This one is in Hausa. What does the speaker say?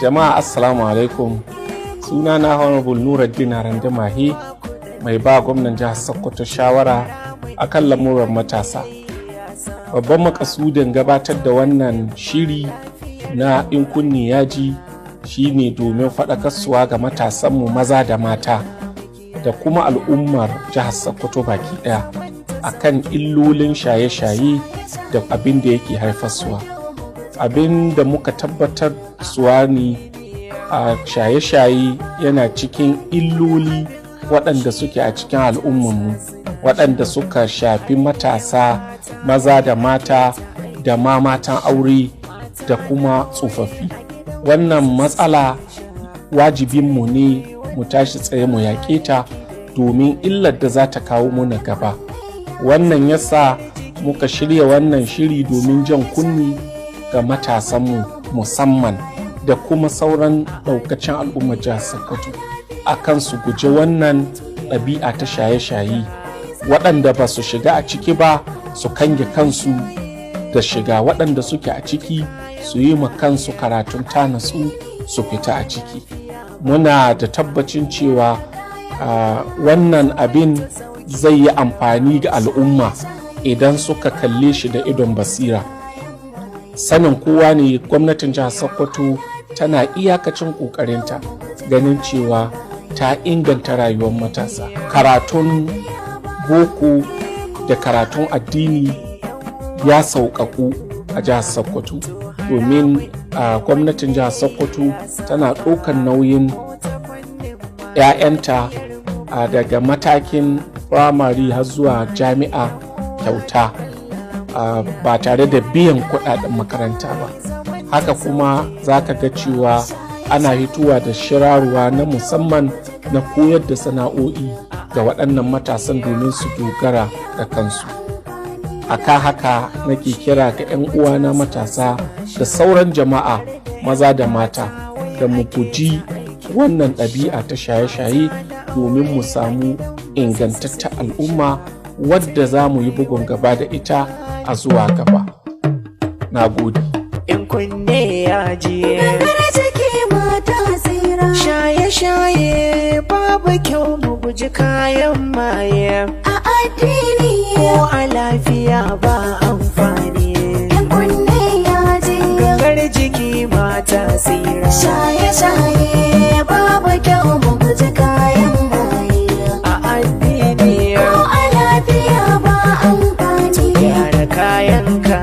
Jama'a assalamu alaikum. Suna na Honorable Nuruddin Aranda Mahi, mai ba gwamnan jihar Sokoto shawara akan lamuran matasa. Babban makasudin gabatar da wannan shiri na in kunni yaji shine domin faɗakarwa ga matasanmu maza da mata da kuma al'ummar jihar Sokoto baki ɗaya akan illolin shaye-shaye da abin da yake haifarsuwa. Abin da muka tabbatar suwa ne a shaye-shaye yana cikin illoli waɗanda suke a cikin al'ummanmu, waɗanda suka shafi matasa maza da mata da ma matan aure da kuma tsofaffi. Wannan matsala wajibinmu ne mu tashi tsaye mu yaƙe ta domin illar da za ta kawo muna gaba. Wannan yasa muka shirya wannan shiri domin jan kunni ga matasanmu musamman da kuma sauran ɗaukacin al'ummar jihar Sokoto akan su guji wannan ɗabi'a ta shaye-shaye, waɗanda ba su shiga a ciki ba su kange kansu da shiga, waɗanda suke a ciki su yi ma kansu karatun tanatsu su fita a ciki. Muna da tabbacin cewa wannan abin zai yi amfani ga al'umma idan suka kalle shi da idon basira. Sanin kowa ne gwamnatin jihar Sokoto tana iyakacin ƙoƙarinta ganin cewa ta inganta rayuwar matasa. Karatun boko da karatun addini ya sauƙaƙu a jihar Sokoto domin gwamnatin jihar Sokoto tana ɗaukar nauyin 'ya'yanta daga matakin firamare har zuwa jami'a kyauta ba tare da biyan kuɗaɗen makaranta ba. Haka kuma za ka ga cewa ana hituwa da shirarwa na musamman na koyar da sana'o'i ga waɗannan matasan domin su dogara da kansu. Aka haka nake kira ga 'yan uwana matasa da sauran jama'a maza da mata da mu guji wannan ɗabi'a ta shaye-shaye domin mu samu ingantaccen al'umma wadda za mu yi bugun gaba da ita a zuwa gaba. Na gode. In kunne ya ji shaye-shaye babu kyau, mu guji kayan maye a addini ko a lafiya ba amfani. In kunne ya ji gangar jiki mata tsira, shaye-shaye babu kyau, mu guji kayan maye a addini ko a lafiya ba amfani. Gyara kayanka